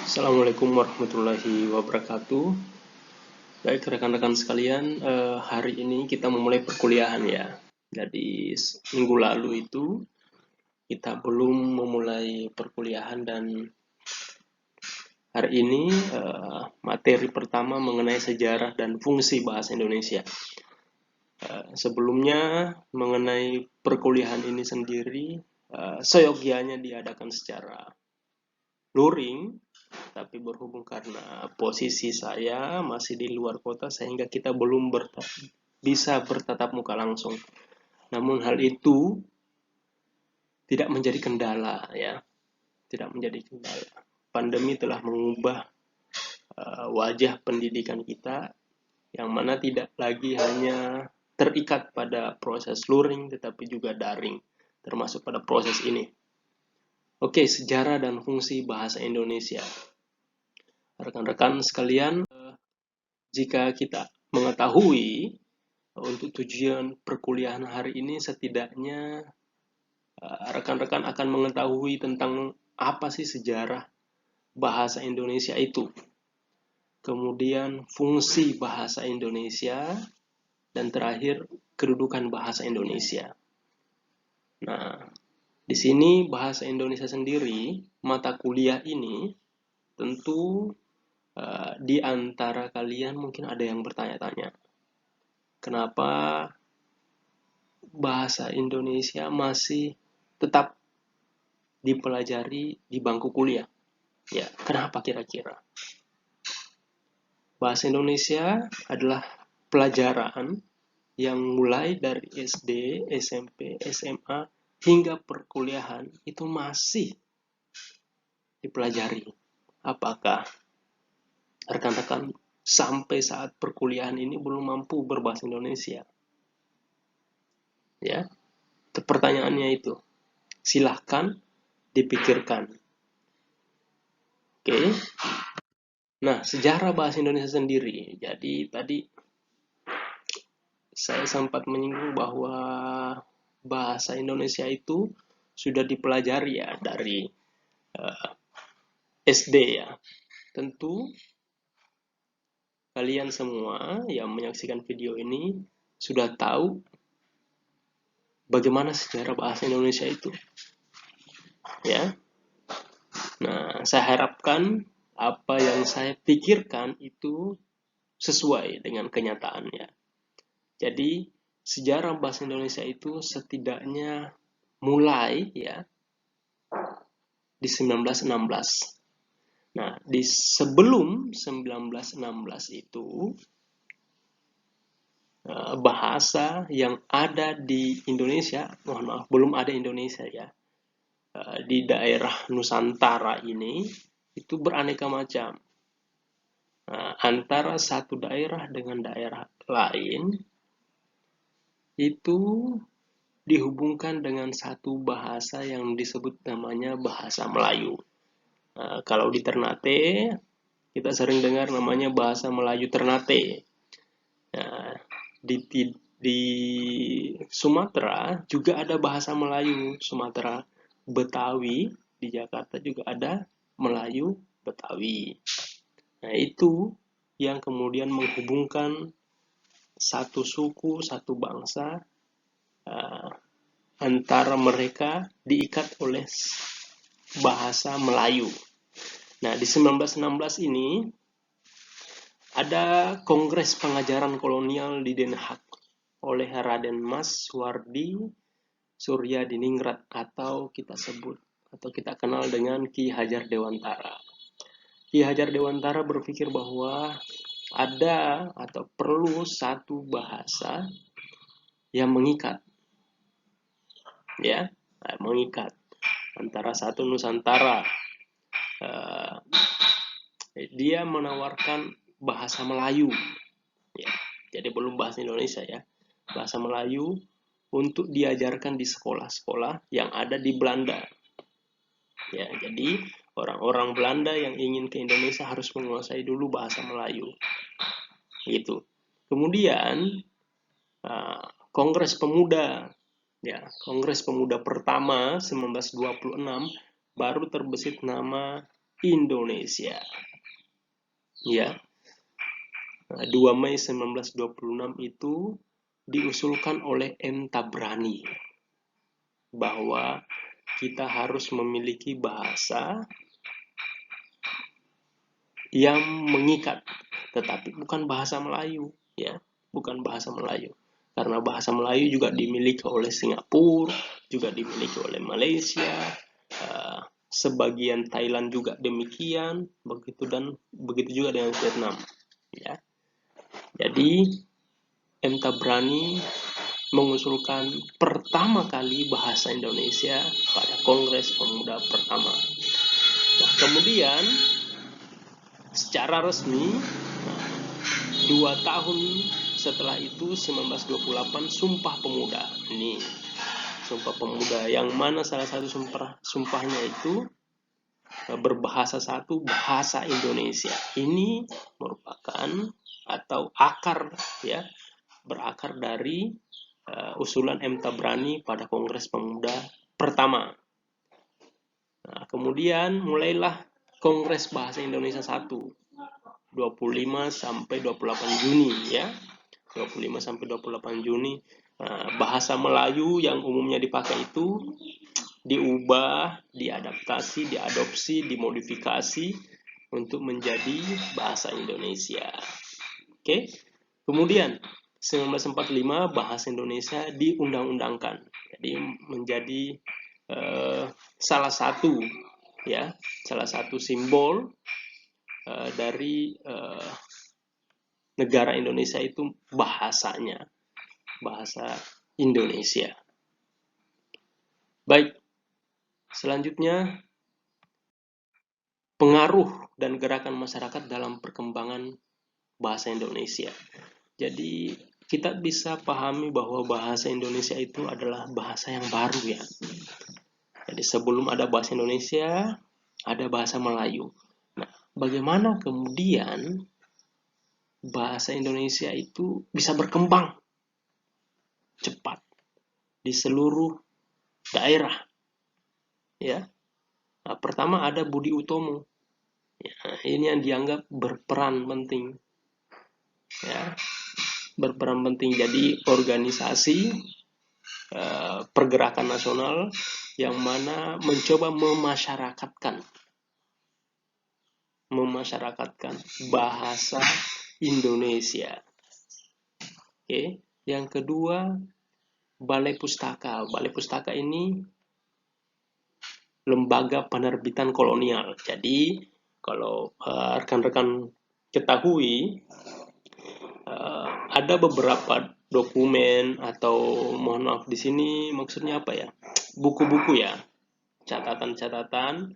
Assalamualaikum warahmatullahi wabarakatuh. Baik rekan-rekan sekalian, hari ini kita memulai perkuliahan ya. Jadi minggu lalu itu kita belum memulai perkuliahan dan hari ini materi pertama mengenai sejarah dan fungsi bahasa Indonesia. Sebelumnya mengenai perkuliahan ini sendiri, seyogianya diadakan secara luring, tapi berhubung karena posisi saya masih di luar kota sehingga kita belum bisa bertatap muka langsung. Namun hal itu tidak menjadi kendala ya, tidak menjadi kendala. Pandemi telah mengubah wajah pendidikan kita yang mana tidak lagi hanya terikat pada proses luring tetapi juga daring termasuk pada proses ini. Oke, sejarah dan fungsi bahasa Indonesia. Rekan-rekan sekalian, jika kita mengetahui untuk tujuan perkuliahan hari ini, setidaknya rekan-rekan akan mengetahui tentang apa sih sejarah bahasa Indonesia itu, kemudian fungsi bahasa Indonesia, dan terakhir kedudukan bahasa Indonesia. Nah, di sini bahasa Indonesia sendiri, mata kuliah ini tentu di antara kalian mungkin ada yang bertanya-tanya, kenapa bahasa Indonesia masih tetap dipelajari di bangku kuliah? Ya, kenapa kira-kira? Bahasa Indonesia adalah pelajaran yang mulai dari SD, SMP, SMA, hingga perkuliahan itu masih dipelajari. Apakah rekan-rekan sampai saat perkuliahan ini belum mampu berbahasa Indonesia? Ya, pertanyaannya itu. Silahkan dipikirkan. Oke. Nah, sejarah bahasa Indonesia sendiri. Jadi tadi saya sempat menyinggung bahwa bahasa Indonesia itu sudah dipelajari ya dari SD ya. Tentu kalian semua yang menyaksikan video ini sudah tahu bagaimana sejarah bahasa Indonesia itu. Ya. Nah, saya harapkan apa yang saya pikirkan itu sesuai dengan kenyataannya. Jadi, sejarah bahasa Indonesia itu setidaknya mulai ya di 1916. Nah, di sebelum 1916 itu bahasa yang ada di Indonesia, mohon maaf, belum ada Indonesia ya. Di daerah Nusantara ini itu beraneka macam. Nah, antara satu daerah dengan daerah lain itu dihubungkan dengan satu bahasa yang disebut namanya bahasa Melayu. Nah, kalau di Ternate, kita sering dengar namanya bahasa Melayu Ternate. Nah, di Sumatera juga ada bahasa Melayu Sumatera. Betawi, di Jakarta juga ada Melayu Betawi. Nah, itu yang kemudian menghubungkan satu suku, satu bangsa, antara mereka diikat oleh bahasa Melayu. Nah, di 1916 ini ada Kongres Pengajaran Kolonial di Den Haag oleh Raden Mas Wardi Suryadiningrat atau kita kenal dengan Ki Hajar Dewantara. Ki Hajar Dewantara berpikir bahwa ada atau perlu satu bahasa yang mengikat, ya, mengikat antara satu Nusantara. Dia menawarkan bahasa Melayu, ya, jadi belum bahasa Indonesia ya, bahasa Melayu untuk diajarkan di sekolah-sekolah yang ada di Belanda. Ya, jadi orang-orang Belanda yang ingin ke Indonesia harus menguasai dulu bahasa Melayu. Gitu. Kemudian Kongres Pemuda, ya, Kongres Pemuda pertama 1926 baru terbesit nama Indonesia. Ya, 2 Mei 1926 itu diusulkan oleh M. Tabrani bahwa kita harus memiliki bahasa yang mengikat, tetapi bukan bahasa Melayu, ya, bukan bahasa Melayu. Karena bahasa Melayu juga dimiliki oleh Singapura, juga dimiliki oleh Malaysia, sebagian Thailand juga demikian, begitu juga dengan Vietnam, ya. Jadi M. Tabrani mengusulkan pertama kali bahasa Indonesia pada Kongres Pemuda pertama. Nah, kemudian secara resmi 2 tahun setelah itu 1928 Sumpah Pemuda. Ini Sumpah Pemuda yang mana salah satu sumpahnya itu berbahasa satu bahasa Indonesia. Ini merupakan atau akar, ya, berakar dari usulan M. Tabrani pada Kongres Pemuda pertama. Nah, kemudian mulailah Kongres Bahasa Indonesia 1, 25 sampai 28 Juni, ya. 25 sampai 28 Juni. Bahasa Melayu yang umumnya dipakai itu diubah, diadaptasi, diadopsi, dimodifikasi untuk menjadi bahasa Indonesia. Oke. Kemudian 1945 bahasa Indonesia diundang-undangkan. Jadi menjadi salah satu simbol dari negara Indonesia itu bahasanya, bahasa Indonesia. Baik, selanjutnya pengaruh dan gerakan masyarakat dalam perkembangan bahasa Indonesia. Jadi kita bisa pahami bahwa bahasa Indonesia itu adalah bahasa yang baru, ya. Jadi sebelum ada bahasa Indonesia, ada bahasa Melayu. Nah, bagaimana kemudian bahasa Indonesia itu bisa berkembang cepat di seluruh daerah, ya. Nah, pertama ada Budi Utomo, ya, ini yang dianggap berperan penting, ya, berperan penting. Jadi organisasi pergerakan nasional yang mana mencoba memasyarakatkan bahasa Indonesia. Oke, yang kedua Balai Pustaka. Balai Pustaka ini lembaga penerbitan kolonial. Jadi kalau rekan-rekan ketahui, ada beberapa dokumen atau mohon maaf di sini maksudnya apa ya? Buku-buku, ya. Catatan-catatan,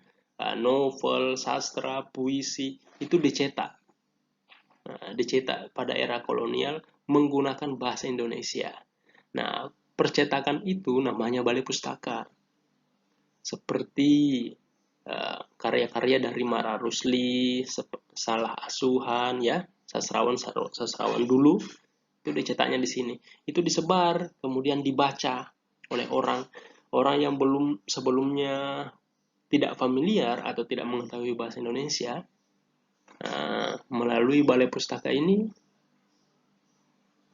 novel, sastra, puisi itu dicetak. Dicetak pada era kolonial menggunakan bahasa Indonesia. Nah, percetakan itu namanya Balai Pustaka. Seperti karya-karya dari Mara Rusli, Salah Asuhan, ya, sastrawan dulu itu dicetaknya di sini. Itu disebar, kemudian dibaca oleh orang yang belum sebelumnya tidak familiar atau tidak mengetahui bahasa Indonesia. Melalui Balai Pustaka ini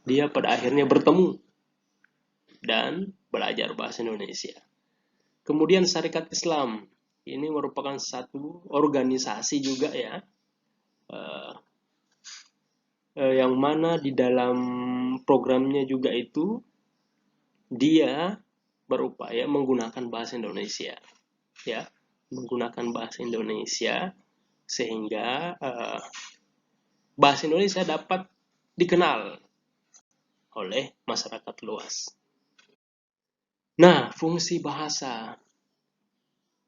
dia pada akhirnya bertemu dan belajar bahasa Indonesia. Kemudian Syarikat Islam, ini merupakan satu organisasi juga, ya, yang mana di dalam programnya juga itu dia berupaya menggunakan bahasa Indonesia, ya, menggunakan bahasa Indonesia sehingga bahasa Indonesia dapat dikenal oleh masyarakat luas. Nah, fungsi bahasa.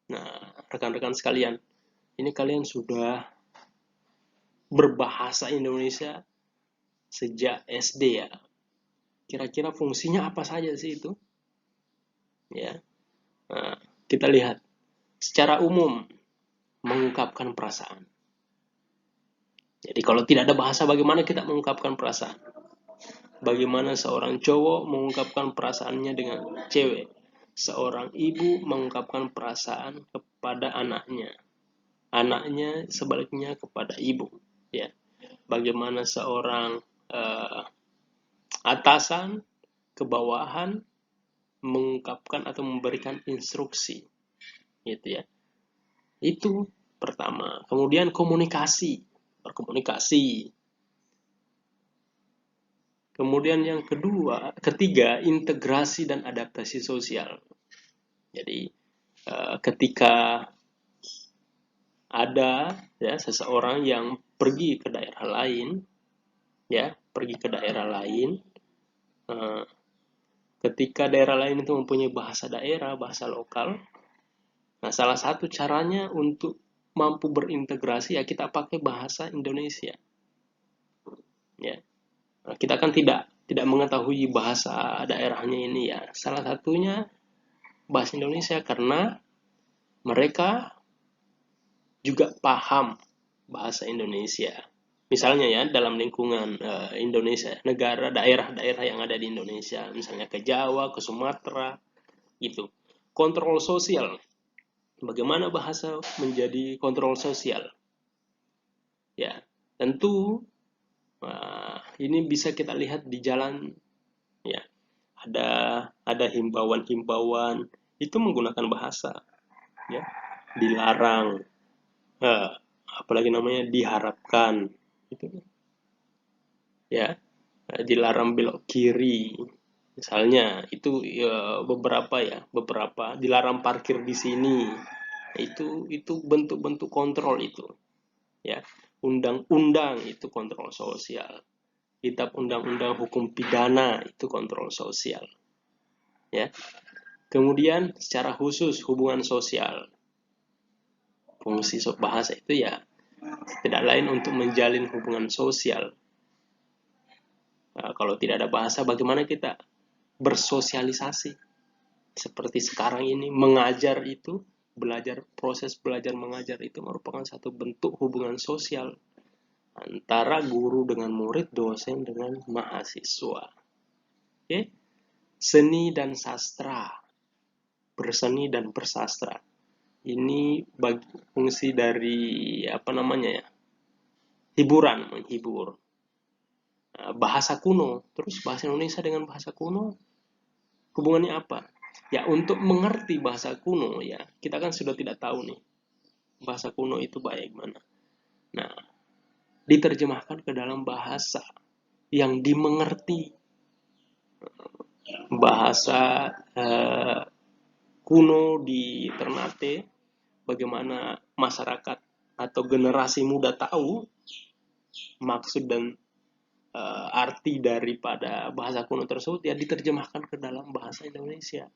Nah, rekan-rekan sekalian, ini kalian sudah berbahasa Indonesia sejak SD, ya. Kira-kira fungsinya apa saja sih itu? Ya. Nah, kita lihat. Secara umum mengungkapkan perasaan. Jadi kalau tidak ada bahasa, bagaimana kita mengungkapkan perasaan? Bagaimana seorang cowok mengungkapkan perasaannya dengan cewek? Seorang ibu mengungkapkan perasaan kepada anaknya. anaknya sebaliknya kepada ibu, ya. Bagaimana seorang atasan ke bawahan mengungkapkan atau memberikan instruksi, gitu ya. Itu pertama. Kemudian komunikasi, berkomunikasi. Kemudian yang ketiga, integrasi dan adaptasi sosial. Jadi ketika ada ya seseorang yang pergi ke daerah lain, ya pergi ke daerah lain, ketika daerah lain itu mempunyai bahasa daerah, bahasa lokal, nah salah satu caranya untuk mampu berintegrasi ya kita pakai bahasa Indonesia, ya. Nah, kita kan tidak mengetahui bahasa daerahnya ini ya. Salah satunya bahasa Indonesia karena mereka juga paham bahasa Indonesia. Misalnya ya dalam lingkungan Indonesia, negara, daerah-daerah yang ada di Indonesia, misalnya ke Jawa, ke Sumatera, gitu. Kontrol sosial. Bagaimana bahasa menjadi kontrol sosial? Ya, tentu ini bisa kita lihat di jalan, ya. Ada himbauan-himbauan itu menggunakan bahasa, ya. Dilarang, apalagi namanya diharapkan, itu, ya. Dilarang belok kiri, misalnya itu ya, beberapa dilarang parkir di sini, itu bentuk-bentuk kontrol itu, ya. Undang-undang itu kontrol sosial, kitab undang-undang hukum pidana itu kontrol sosial, ya. Kemudian secara khusus hubungan sosial, fungsi bahasa itu ya tidak lain untuk menjalin hubungan sosial. Nah, kalau tidak ada bahasa bagaimana kita bersosialisasi? Seperti sekarang ini mengajar itu, proses belajar mengajar itu merupakan satu bentuk hubungan sosial antara guru dengan murid, dosen dengan mahasiswa. Oke? Seni dan sastra, berseni dan bersastra. Ini fungsi dari hiburan, menghibur. Bahasa kuno, terus bahasa Indonesia dengan bahasa kuno hubungannya apa? Ya untuk mengerti bahasa kuno ya kita kan sudah tidak tahu nih bahasa kuno itu bagaimana. Nah, diterjemahkan ke dalam bahasa yang dimengerti, bahasa kuno di Ternate, bagaimana masyarakat atau generasi muda tahu maksud dan arti daripada bahasa kuno tersebut ya diterjemahkan ke dalam bahasa Indonesia,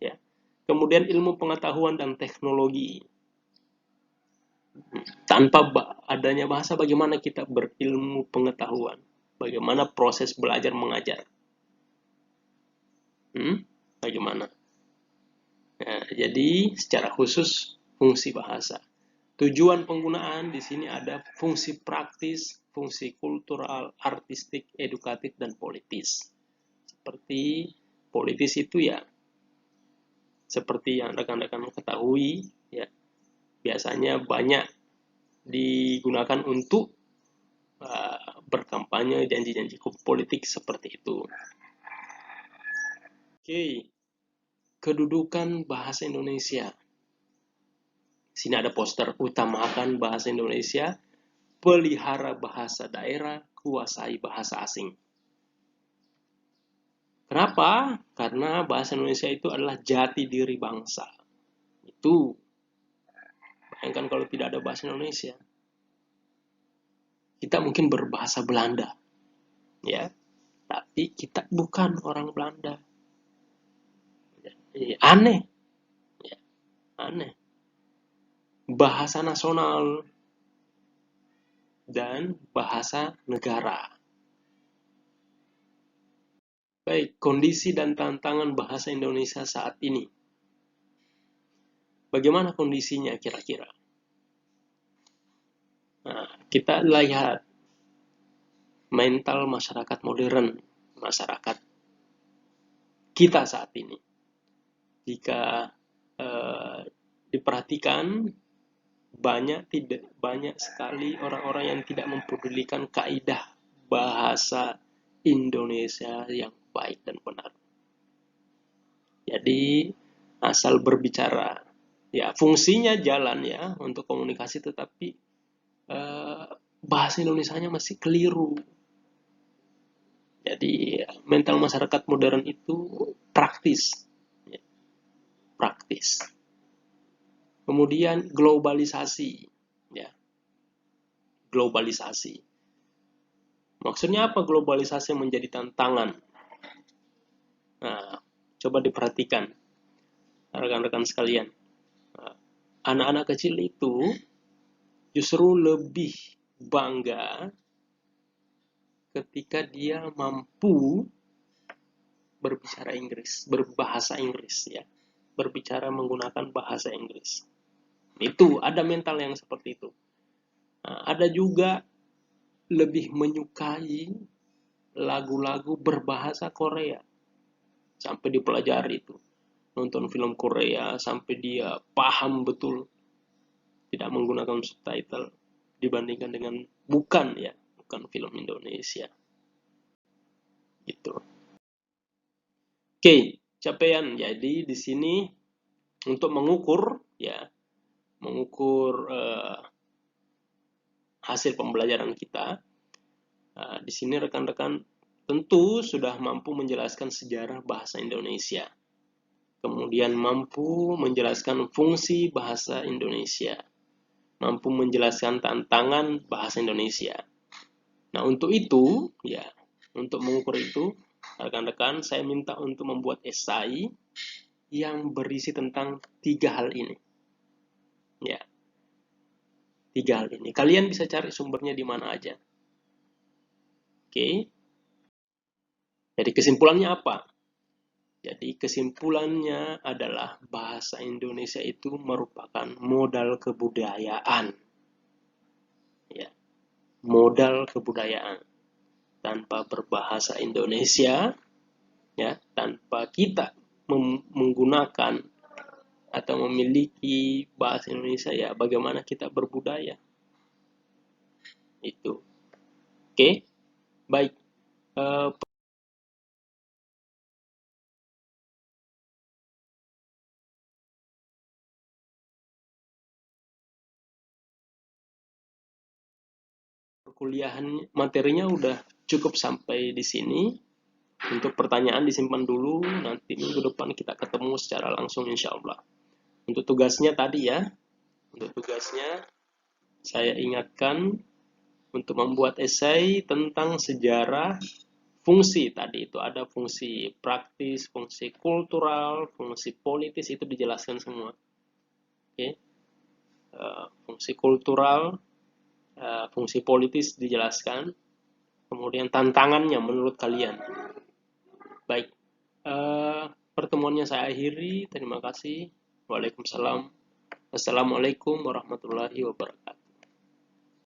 ya. Kemudian ilmu pengetahuan dan teknologi, tanpa adanya bahasa bagaimana kita berilmu pengetahuan, bagaimana proses belajar mengajar, bagaimana. Nah, jadi secara khusus fungsi bahasa. Tujuan penggunaan di sini ada fungsi praktis, fungsi kultural, artistik, edukatif, dan politis. Seperti politis itu ya, seperti yang rekan-rekan ketahui, ya, biasanya banyak digunakan untuk berkampanye, janji-janji politik seperti itu. Oke, kedudukan bahasa Indonesia. Sini ada poster, utamakan bahasa Indonesia, pelihara bahasa daerah, kuasai bahasa asing. Kenapa? Karena bahasa Indonesia itu adalah jati diri bangsa. Itu, bayangkan kalau tidak ada bahasa Indonesia, kita mungkin berbahasa Belanda, ya, tapi kita bukan orang Belanda. Aneh, ya, aneh. Bahasa nasional dan bahasa negara. Baik, kondisi dan tantangan bahasa Indonesia saat ini. Bagaimana kondisinya kira-kira? Nah, kita lihat mental masyarakat modern, masyarakat kita saat ini. Jika diperhatikan banyak sekali orang-orang yang tidak mempedulikan kaidah bahasa Indonesia yang baik dan benar. Jadi asal berbicara, ya fungsinya jalan ya untuk komunikasi, tetapi bahasa Indonesianya masih keliru. Jadi mental masyarakat modern itu praktis, ya, praktis. Kemudian globalisasi, ya, globalisasi. Maksudnya apa globalisasi menjadi tantangan? Nah, coba diperhatikan rekan-rekan sekalian. Anak-anak kecil itu justru lebih bangga ketika dia mampu berbicara Inggris, berbahasa Inggris ya. Berbicara menggunakan bahasa Inggris. Itu ada mental yang seperti itu. Nah, ada juga lebih menyukai lagu-lagu berbahasa Korea sampai dipelajari itu. Nonton film Korea sampai dia paham betul, tidak menggunakan subtitle dibandingkan dengan bukan film Indonesia gitu. Oke, capaian. Jadi di sini untuk mengukur hasil pembelajaran kita. Di sini rekan-rekan tentu sudah mampu menjelaskan sejarah bahasa Indonesia. Kemudian mampu menjelaskan fungsi bahasa Indonesia. Mampu menjelaskan tantangan bahasa Indonesia. Nah, untuk itu, untuk mengukur itu, rekan-rekan saya minta untuk membuat esai yang berisi tentang 3 hal ini. Ya. 3 hal ini. Kalian bisa cari sumbernya di mana aja. Oke. Jadi kesimpulannya apa? Jadi kesimpulannya adalah bahasa Indonesia itu merupakan modal kebudayaan. Ya, modal kebudayaan. Tanpa berbahasa Indonesia, tanpa kita menggunakan atau memiliki bahasa Indonesia, bagaimana kita berbudaya? Itu. Oke, baik. Perkuliahan materinya udah cukup sampai di sini. Untuk pertanyaan disimpan dulu, nanti minggu depan kita ketemu secara langsung insya Allah. Untuk tugasnya tadi untuk tugasnya saya ingatkan untuk membuat esai tentang sejarah fungsi. Tadi itu ada fungsi praktis, fungsi kultural, fungsi politis, itu dijelaskan semua. Oke. Fungsi kultural, fungsi politis dijelaskan. Kemudian tantangannya menurut kalian. Baik, pertemuannya saya akhiri. Terima kasih. Waalaikumsalam. Assalamualaikum warahmatullahi wabarakatuh.